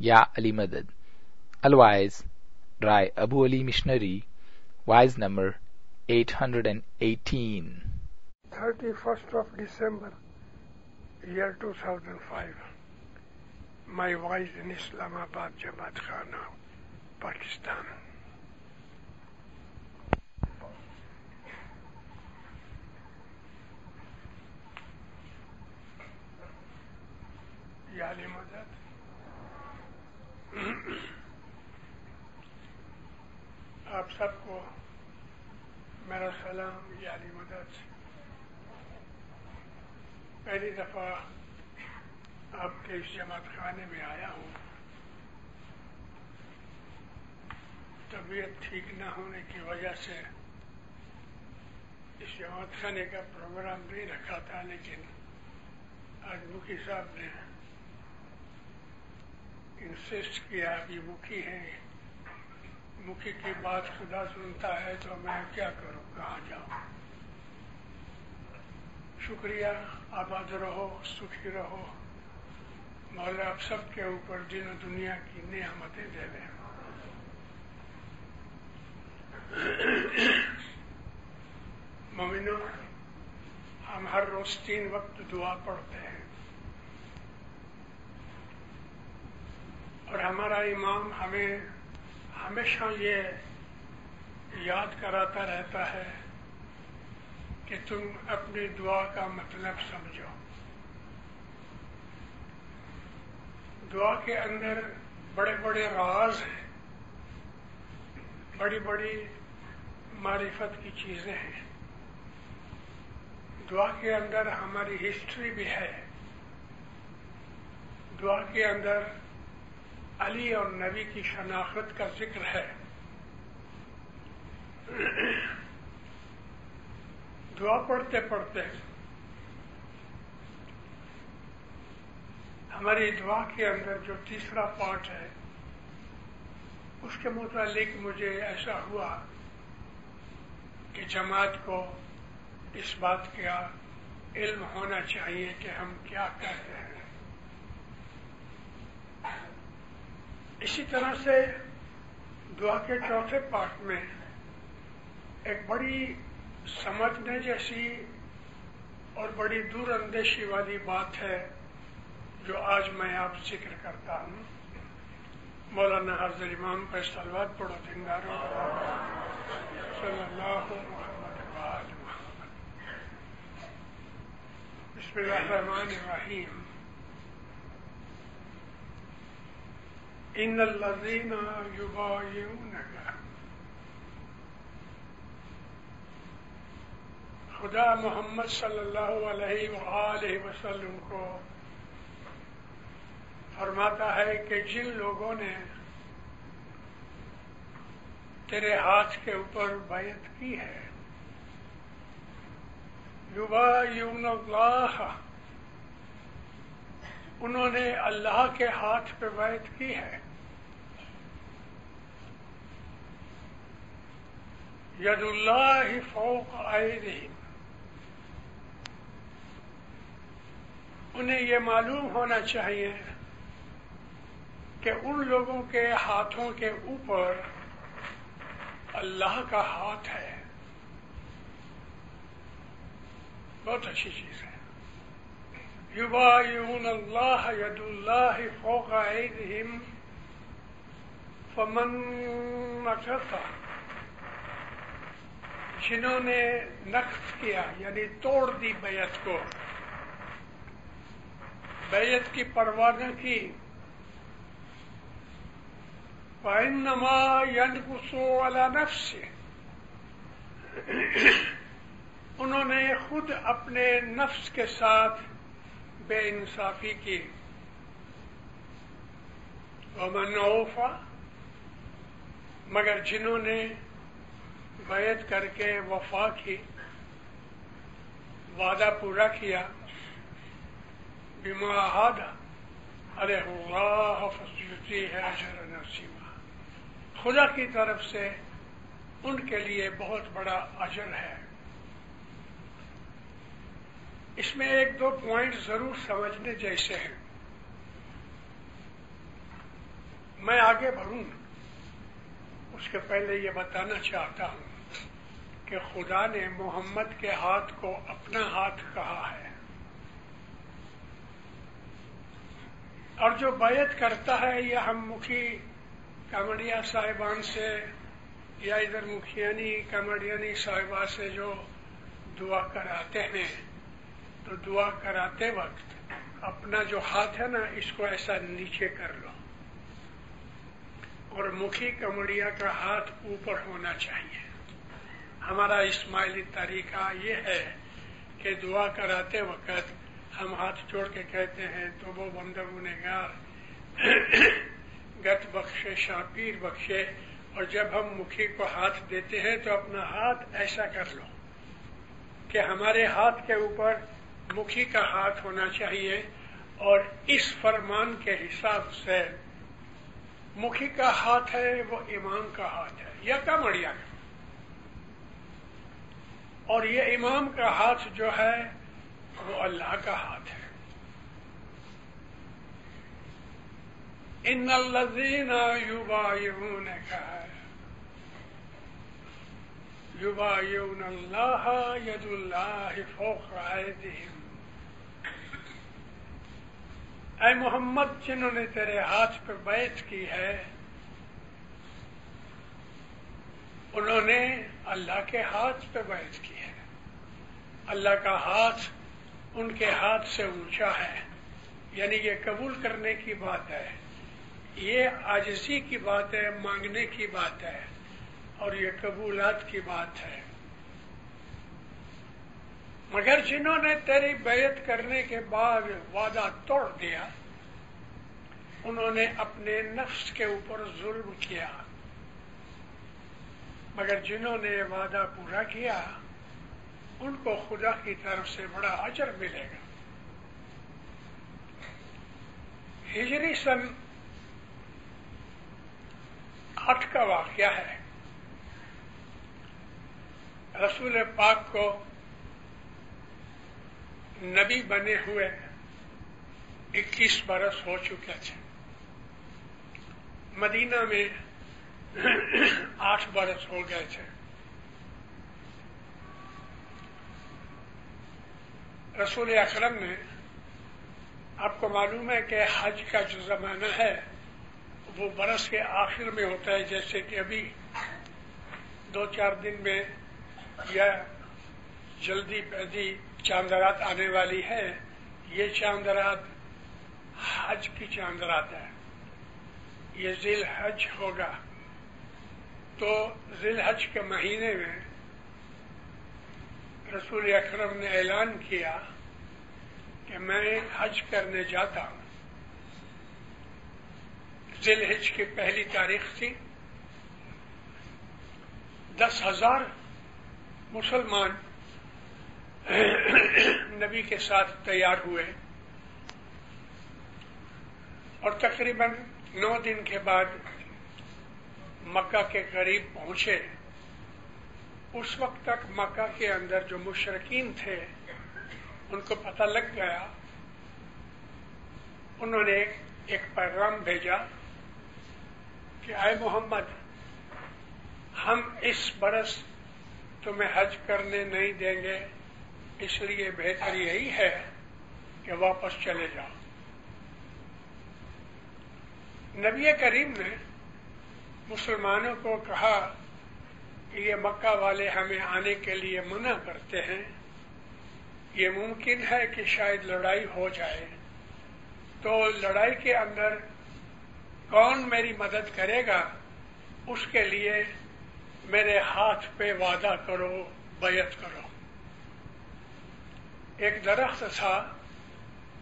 Ya Ali Madad. Otherwise, Rai Abu Ali Missionary, wise number 818. 31st of December, year 2005. My wise in Islamabad, Jamaat Khana, Pakistan. Ya Ali Madad. آپ سب کو میرا سلام یا علی مدد. پہلی دفعہ آپ کے اس جماعت خانے میں آیا ہوں. طبیعت ٹھیک نہ ہونے کی وجہ سے اس جماعت خانے کا پروگرام نہیں رکھا تھا، لیکن آج مکھی صاحب نے انسسٹ کیا. ابھی مکھی ہے، مکھی کی بات خدا سنتا ہے تو میں کیا کروں، کہاں جاؤں. شکریہ. آباد رہو، سکھی رہو. مولا آپ سب کے اوپر دین و دنیا کی نعمتیں دے دیں. مومنو، ہم ہر روز 3 وقت دعا پڑھتے ہیں، اور ہمارا امام ہمیں ہمیشہ یہ یاد کراتا رہتا ہے کہ تم اپنی دعا کا مطلب سمجھو. دعا کے اندر بڑے بڑے راز ہیں، بڑی بڑی معرفت کی چیزیں ہیں. دعا کے اندر ہماری ہسٹری بھی ہے. دعا کے اندر علی اور نبی کی شناخت کا ذکر ہے. دعا پڑھتے پڑھتے ہماری دعا کے اندر جو تیسرا پارٹ ہے، اس کے متعلق مجھے ایسا ہوا کہ جماعت کو اس بات کا علم ہونا چاہیے کہ ہم کیا کہتے ہیں. اسی طرح سے دعا کے چوتھے پارٹ میں ایک بڑی سمجھنے جیسی اور بڑی دور اندیشی والی بات ہے جو آج میں آپ ذکر کرتا ہوں. مولانا حاضر امام پر صلوات پڑھو. زندہ صلی اللہ محمد وآل محمد. بسم اللہ الرحمن الرحیم. ان الذین یبایعونک. خدا محمد صلی اللہ علیہ وآلہ وسلم کو فرماتا ہے کہ جن لوگوں نے تیرے ہاتھ کے اوپر بیعت کی ہے، یبایعون اللہ، انہوں نے اللہ کے ہاتھ پہ بیعت کی ہے. ید اللہ فوق ایدیہم، انہیں یہ معلوم ہونا چاہیے کہ ان لوگوں کے ہاتھوں کے اوپر اللہ کا ہاتھ ہے. بہت اچھی چیز ہے. یبایعون اللہ، ید اللہ فوق ایدیہم، فمن نکث، جنہوں نے نقض کیا یعنی توڑ دی بیعت کو، بیعت کی پرواہ نہ کی، فإنما ينقص على نفسه، انہوں نے خود اپنے نفس کے ساتھ بے انصافی کی. ومن اوفى، مگر جنہوں نے بیعت کر کے وفا کی، وعدہ پورا کیا، بما عاہد علیہ اللہ فسیؤتیہ اجرا عظیما، خدا کی طرف سے ان کے لیے بہت بڑا اجر ہے. اس میں 1-2 پوائنٹ ضرور سمجھنے جیسے ہیں. میں آگے بڑھوں اس کے پہلے یہ بتانا چاہتا ہوں کہ خدا نے محمد کے ہاتھ کو اپنا ہاتھ کہا ہے، اور جو بیعت کرتا ہے یا ہم مکھی کمڑیا صاحبان سے یا ادھر مکھیانی کمڑیانی صاحبہ سے جو دعا کراتے ہیں، تو دعا کراتے وقت اپنا جو ہاتھ ہے نا اس کو ایسا نیچے کر لو، اور مکھی کمڑیا کا ہاتھ اوپر ہونا چاہیے۔ ہمارا اسماعیلی طریقہ یہ ہے کہ دعا کراتے وقت ہم ہاتھ جوڑ کے کہتے ہیں تو وہ بندہ گنہگار گت بخشے شاپیر بخشے، اور جب ہم مکھی کو ہاتھ دیتے ہیں تو اپنا ہاتھ ایسا کر لو کہ ہمارے ہاتھ کے اوپر مکھی کا ہاتھ ہونا چاہیے، اور اس فرمان کے حساب سے مکھی کا ہاتھ ہے وہ امام کا ہاتھ ہے یا کمڑیا کا، اور یہ امام کا ہاتھ جو ہے وہ اللہ کا ہاتھ ہے۔ ان الذین یبایعونک یبایعون اللہ ید اللہ فوق ایدیہم۔ اے محمد، جنہوں نے تیرے ہاتھ پہ بیعت کی ہے انہوں نے اللہ کے ہاتھ پہ بیعت کی ہے۔ اللہ کا ہاتھ ان کے ہاتھ سے اونچا ہے، یعنی یہ قبول کرنے کی بات ہے، یہ عاجزی کی بات ہے، مانگنے کی بات ہے، اور یہ قبولات کی بات ہے۔ مگر جنہوں نے تیری بیعت کرنے کے بعد وعدہ توڑ دیا، انہوں نے اپنے نفس کے اوپر ظلم کیا، مگر جنہوں نے وعدہ پورا کیا ان کو خدا کی طرف سے بڑا اجر ملے گا۔ ہجری سن 8 کا واقعہ ہے۔ رسول پاک کو نبی بنے ہوئے 21 برس ہو چکے تھے، مدینہ میں 8 برس ہو گئے تھے۔ رسول اکرم نے، آپ کو معلوم ہے کہ حج کا جو زمانہ ہے وہ برس کے آخر میں ہوتا ہے، جیسے کہ ابھی 2-4 دن میں یا جلدی پیدی چاند رات آنے والی ہے۔ یہ چاند رات حج کی چاند رات ہے، یہ ذی الحج ہوگا۔ تو ذی الحج کے مہینے میں رسول اکرم نے اعلان کیا کہ میں حج کرنے جاتا ہوں۔ ذی الحج کی پہلی تاریخ تھی۔ 10,000 مسلمان نبی کے ساتھ تیار ہوئے، اور تقریباً 9 دن کے بعد مکہ کے قریب پہنچے۔ اس وقت تک مکہ کے اندر جو مشرکین تھے ان کو پتہ لگ گیا، انہوں نے ایک پیغام بھیجا کہ اے محمد، ہم اس برس تمہیں حج کرنے نہیں دیں گے، اس لیے بہتر یہی ہے کہ واپس چلے جاؤ۔ نبی کریم نے مسلمانوں کو کہا کہ یہ مکہ والے ہمیں آنے کے لیے منع کرتے ہیں، یہ ممکن ہے کہ شاید لڑائی ہو جائے، تو لڑائی کے اندر کون میری مدد کرے گا، اس کے لیے میرے ہاتھ پہ وعدہ کرو، بیعت کرو۔ ایک درخت تھا،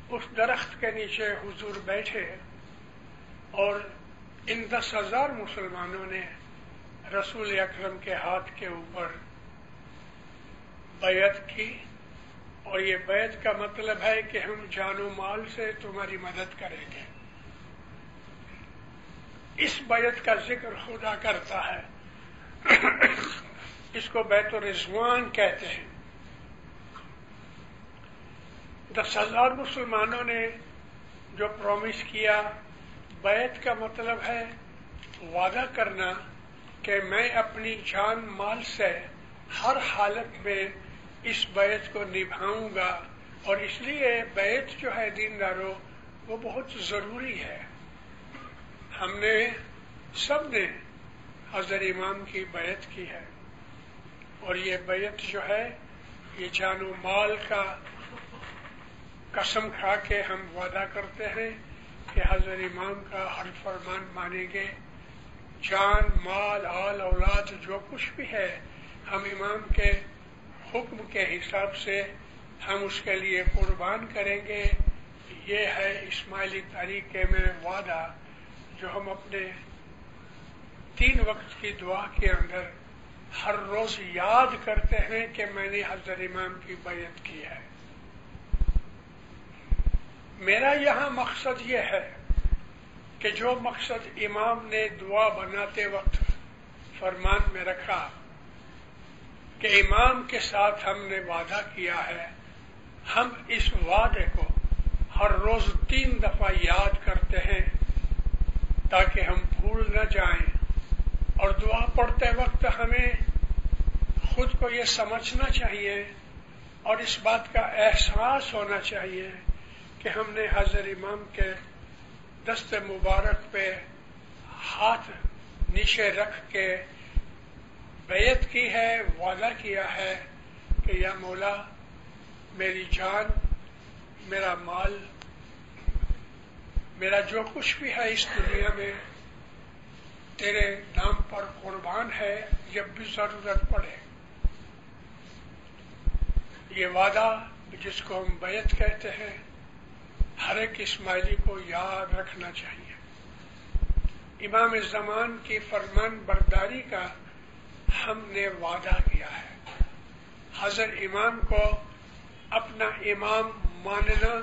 اس درخت کے نیچے حضور بیٹھے، اور ان 10,000 مسلمانوں نے رسول اکرم کے ہاتھ کے اوپر بیعت کی، اور یہ بیعت کا مطلب ہے کہ ہم جان و مال سے تمہاری مدد کریں گے۔ اس بیعت کا ذکر خدا کرتا ہے، اس کو بیت الرضوان کہتے ہیں۔ 10,000 مسلمانوں نے جو پرومس کیا، بیعت کا مطلب ہے وعدہ کرنا کہ میں اپنی جان مال سے ہر حالت میں اس بیعت کو نبھاؤں گا، اور اس لیے بیعت جو ہے دینداروں وہ بہت ضروری ہے۔ ہم نے سب نے حضرت امام کی بیعت کی ہے، اور یہ بیعت جو ہے یہ جان و مال کا قسم کھا کے ہم وعدہ کرتے ہیں کہ حضرت امام کا ہر فرمان مانیں گے، جان مال آل اولاد جو کچھ بھی ہے ہم امام کے حکم کے حساب سے ہم اس کے لیے قربان کریں گے۔ یہ ہے اسماعیلی طریقے میں وعدہ جو ہم اپنے 3 وقت کی دعا کے اندر ہر روز یاد کرتے ہیں کہ میں نے حضرت امام کی بیعت کی ہے۔ میرا یہاں مقصد یہ ہے کہ جو مقصد امام نے دعا بناتے وقت فرمان میں رکھا کہ امام کے ساتھ ہم نے وعدہ کیا ہے، ہم اس وعدے کو ہر روز 3 دفعہ یاد کرتے ہیں تاکہ ہم بھول نہ جائیں، اور دعا پڑھتے وقت ہمیں خود کو یہ سمجھنا چاہیے اور اس بات کا احساس ہونا چاہیے کہ ہم نے حضرت امام کے دست مبارک پہ ہاتھ نیچے رکھ کے بیعت کی ہے، وعدہ کیا ہے کہ یا مولا میری جان، میرا مال، میرا جو کچھ بھی ہے اس دنیا میں تیرے نام پر قربان ہے جب بھی ضرورت پڑے۔ یہ وعدہ جس کو ہم بیعت کہتے ہیں ہر ایک اسماعیلی کو یاد رکھنا چاہیے۔ امام زمان کی فرمان برداری کا ہم نے وعدہ کیا ہے۔ حضرت امام کو اپنا امام ماننا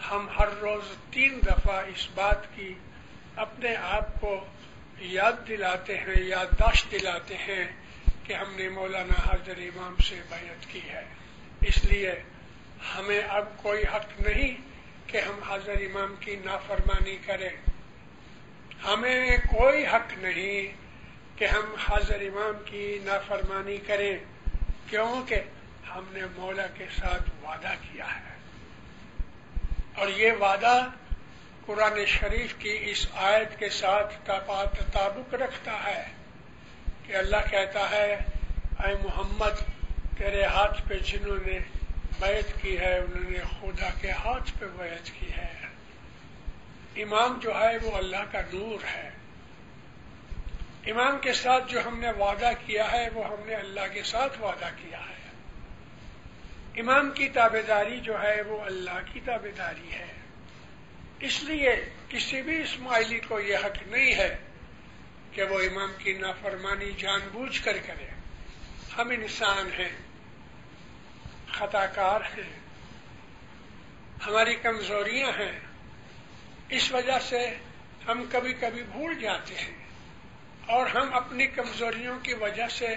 ہم ہر روز 3 دفعہ اس بات کی اپنے آپ کو یاد دلاتے ہیں، یادداشت دلاتے ہیں کہ ہم نے مولانا حضرت امام سے بیعت کی ہے۔ اس لیے ہمیں اب کوئی حق نہیں کہ ہم حضرت امام کی نافرمانی کریں، ہمیں کوئی حق نہیں کہ ہم حضرت امام کی نافرمانی کریں، کیونکہ ہم نے مولا کے ساتھ وعدہ کیا ہے۔ اور یہ وعدہ قرآن شریف کی اس آیت کے ساتھ تطابق رکھتا ہے کہ اللہ کہتا ہے اے محمد تیرے ہاتھ پہ جنہوں نے بیعت کی ہے انہوں نے خدا کے ہاتھ پہ بیعت کی ہے۔ امام جو ہے وہ اللہ کا نور ہے۔ امام کے ساتھ جو ہم نے وعدہ کیا ہے وہ ہم نے اللہ کے ساتھ وعدہ کیا ہے۔ امام کی تابعداری جو ہے وہ اللہ کی تابعداری ہے۔ اس لیے کسی بھی اسماعیلی کو یہ حق نہیں ہے کہ وہ امام کی نافرمانی جان بوجھ کر کرے۔ ہم انسان ہیں، خطا کار ہیں، ہماری کمزوریاں ہیں، اس وجہ سے ہم کبھی کبھی بھول جاتے ہیں، اور ہم اپنی کمزوریوں کی وجہ سے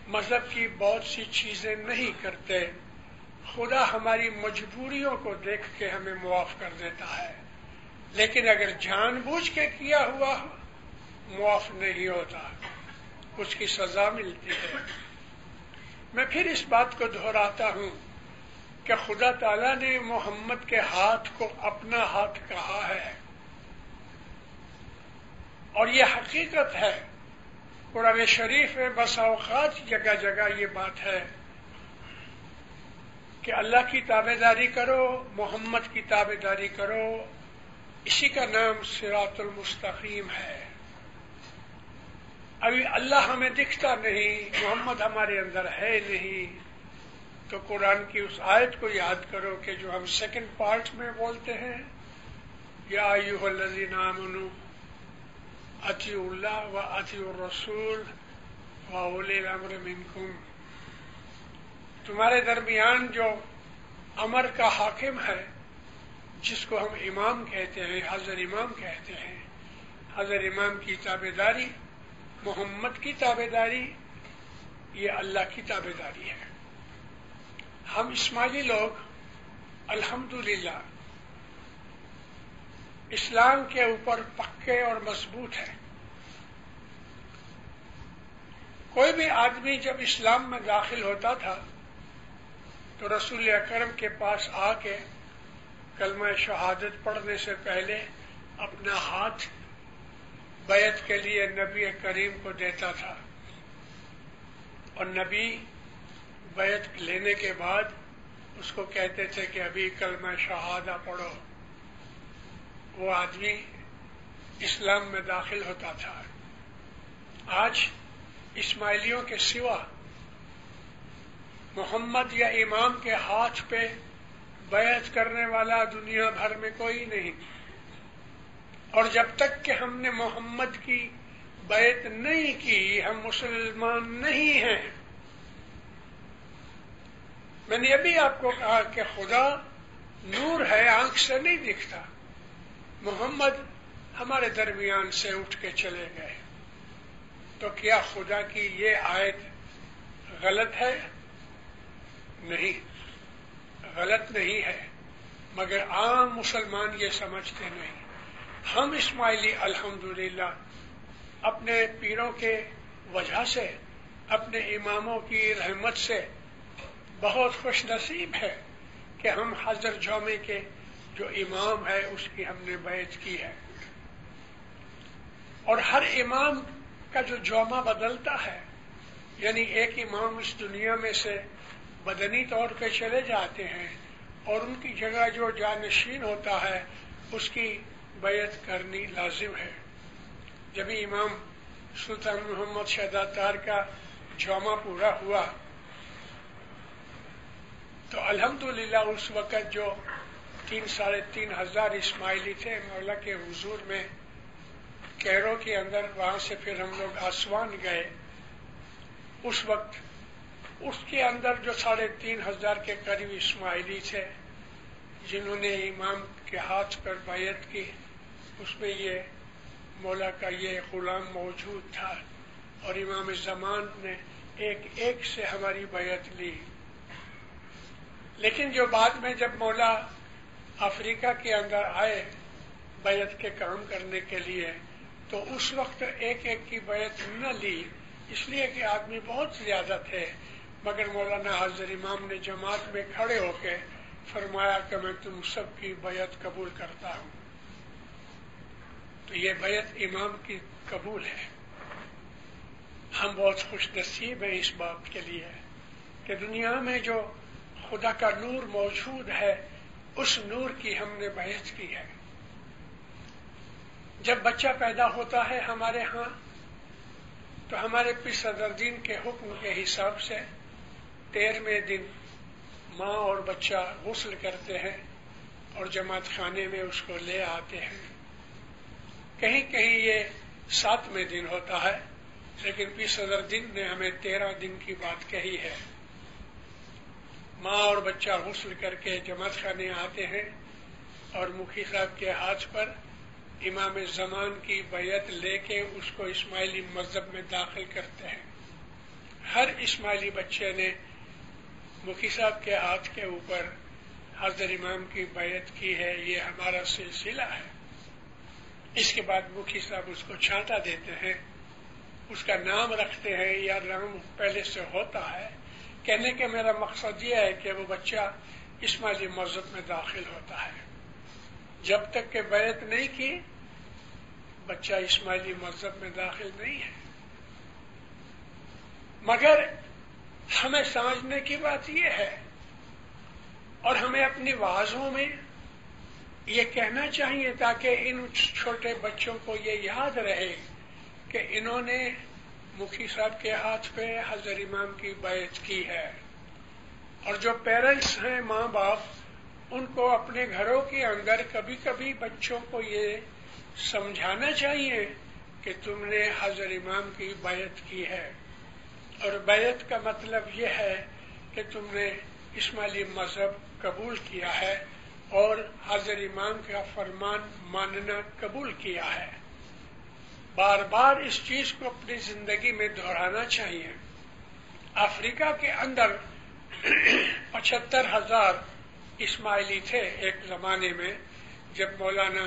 مذہب کی بہت سی چیزیں نہیں کرتے۔ خدا ہماری مجبوریوں کو دیکھ کے ہمیں معاف کر دیتا ہے، لیکن اگر جان بوجھ کے کیا ہوا معاف نہیں ہوتا، اس کی سزا ملتی ہے۔ میں پھر اس بات کو دہراتا ہوں کہ خدا تعالیٰ نے محمد کے ہاتھ کو اپنا ہاتھ کہا ہے، اور یہ حقیقت ہے۔ قرآن شریف میں بسا اوقات جگہ جگہ یہ بات ہے کہ اللہ کی تابعداری کرو، محمد کی تابعداری کرو، اسی کا نام صراط المستقیم ہے۔ ابھی اللہ ہمیں دکھتا نہیں، محمد ہمارے اندر ہے نہیں، تو قرآن کی اس آیت کو یاد کرو کہ جو ہم سیکنڈ پارٹ میں بولتے ہیں، یا ایھا الذین آمنوا اطیعوا اللہ و اطیعوا الرسول و اولی الامر منکم۔ تمہارے درمیان جو امر کا حاکم ہے، جس کو ہم امام کہتے ہیں، حضرت امام کہتے ہیں، حضرت امام کی تابعداری، محمد کی تابعداری، یہ اللہ کی تابعداری ہے۔ ہم اسماعیلی لوگ الحمدللہ اسلام کے اوپر پکے اور مضبوط ہیں. کوئی بھی آدمی جب اسلام میں داخل ہوتا تھا تو رسول اکرم کے پاس آ کے کلمہ شہادت پڑھنے سے پہلے اپنا ہاتھ بیعت کے لیے نبی کریم کو دیتا تھا، اور نبی بیعت لینے کے بعد اس کو کہتے تھے کہ ابھی کلمہ شہادہ پڑھو. وہ آدمی اسلام میں داخل ہوتا تھا. آج اسماعیلیوں کے سوا محمد یا امام کے ہاتھ پہ بیعت کرنے والا دنیا بھر میں کوئی نہیں، اور جب تک کہ ہم نے محمد کی بیعت نہیں کی ہم مسلمان نہیں ہیں. میں نے ابھی آپ کو کہا کہ خدا نور ہے، آنکھ سے نہیں دکھتا. محمد ہمارے درمیان سے اٹھ کے چلے گئے، تو کیا خدا کی یہ آیت غلط ہے؟ نہیں، غلط نہیں ہے، مگر عام مسلمان یہ سمجھتے نہیں. ہم اسماعیلی الحمدللہ اپنے پیروں کے وجہ سے، اپنے اماموں کی رحمت سے بہت خوش نصیب ہے کہ ہم حضرت جومے کے جو امام ہے اس کی ہم نے بیعت کی ہے. اور ہر امام کا جو جومہ بدلتا ہے، یعنی ایک امام اس دنیا میں سے بدنی طور پہ چلے جاتے ہیں اور ان کی جگہ جو جانشین ہوتا ہے اس کی بیعت کرنی لازم ہے. جب امام سلطان محمد شہزاد تار کا جومہ پورا ہوا تو الحمدللہ اس وقت جو 3,500 اسماعیلی تھے مولا کے حضور میں کیرو کے اندر، وہاں سے پھر ہم لوگ آسوان گئے. اس وقت اس کے اندر جو 3,500 کے قریب اسماعیلی تھے جنہوں نے امام کے ہاتھ پر بیعت کی، اس میں یہ مولا کا یہ غلام موجود تھا، اور امام زمان نے ایک ایک سے ہماری بیعت لی. لیکن جو بعد میں جب مولا افریقہ کے اندر آئے بیعت کے کام کرنے کے لیے تو اس وقت ایک ایک کی بیعت نہ لی، اس لیے کہ آدمی بہت زیادہ تھے. مگر مولانا حضرت امام نے جماعت میں کھڑے ہو کے فرمایا کہ میں تم سب کی بیعت قبول کرتا ہوں. تو یہ بیعت امام کی قبول ہے. ہم بہت خوش نصیب ہیں اس بات کے لیے کہ دنیا میں جو خدا کا نور موجود ہے اس نور کی ہم نے بیعت کی ہے. جب بچہ پیدا ہوتا ہے ہمارے ہاں تو ہمارے پیر صدر دین کے حکم کے حساب سے 13ویں دن ماں اور بچہ غسل کرتے ہیں اور جماعت خانے میں اس کو لے آتے ہیں. کہیں کہیں یہ 7ویں دن ہوتا ہے، لیکن پیر صدر دین نے ہمیں 13 دن کی بات کہی ہے. ماں اور بچہ غسل کر کے جماعت خانے آتے ہیں اور مکھی صاحب کے ہاتھ پر امام زمان کی بیعت لے کے اس کو اسماعیلی مذہب میں داخل کرتے ہیں. ہر اسماعیلی بچے نے مکھی صاحب کے ہاتھ کے اوپر حضرت امام کی بیعت کی ہے. یہ ہمارا سلسلہ ہے. اس کے بعد مکھی صاحب اس کو چھانٹا دیتے ہیں، اس کا نام رکھتے ہیں یا نام پہلے سے ہوتا ہے. کہنے کہ میرا مقصد یہ ہے کہ وہ بچہ اسماعیلی مذہب میں داخل ہوتا ہے. جب تک کہ بیعت نہیں کی بچہ اسماعیلی مذہب میں داخل نہیں ہے. مگر ہمیں سمجھنے کی بات یہ ہے اور ہمیں اپنی وعظوں میں یہ کہنا چاہیے تاکہ ان چھوٹے بچوں کو یہ یاد رہے کہ انہوں نے مکھی صاحب کے ہاتھ پہ حضرت امام کی بیعت کی ہے. اور جو پیرنٹس ہیں، ماں باپ، ان کو اپنے گھروں کے اندر کبھی کبھی بچوں کو یہ سمجھانا چاہیے کہ تم نے حضرت امام کی بیعت کی ہے. اور بیعت کا مطلب یہ ہے کہ تم نے اسماعیلی مذہب قبول کیا ہے اور حضرت امام کا فرمان ماننا قبول کیا ہے. بار بار اس چیز کو اپنی زندگی میں دہرانا چاہیے. افریقہ کے اندر 75,000 اسماعیلی تھے ایک زمانے میں جب مولانا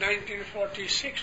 1946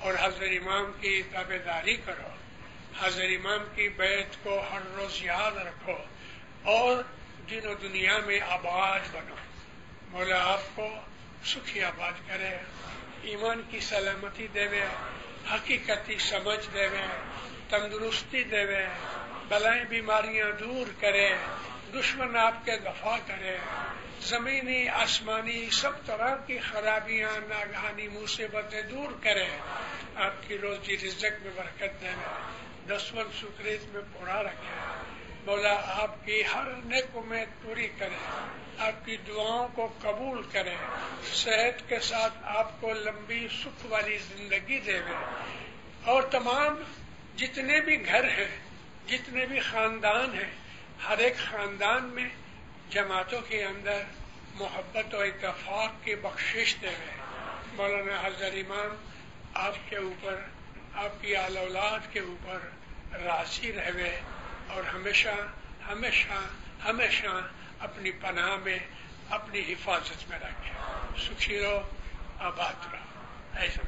اور حضرت امام کی تابعداری کرو، حضرت امام کی بیعت کو ہر روز یاد رکھو اور دین و دنیا میں آباد بنو۔ مولا آپ کو سکھی آباد کرے، ایمان کی سلامتی دے، حقیقتی سمجھ دے، تندرستی دے، بلائیں بیماریاں دور کرے، دشمن آپ کے دفاع کرے، زمینی آسمانی سب طرح کی خرابیاں ناگہانی مصیبتیں دور کرے، آپ کی روزی رزق میں برکت دے، دسمن سکریت میں پورا رکھے، مولا آپ کی ہر نیک امید پوری کرے، آپ کی دعاؤں کو قبول کرے، صحت کے ساتھ آپ کو لمبی سکھ والی زندگی دے، اور تمام جتنے بھی گھر ہیں، جتنے بھی خاندان ہیں، ہر ایک خاندان میں جماعتوں کے اندر محبت و اتفاق کی بخشش دے۔ مولانا حضرت امام آپ کے اوپر، آپ کی آل اولاد کے اوپر راضی رہے اور ہمیشہ ہمیشہ ہمیشہ اپنی پناہ میں، اپنی حفاظت میں رکھے۔ سکھی رہو، آباد رہو، ایسا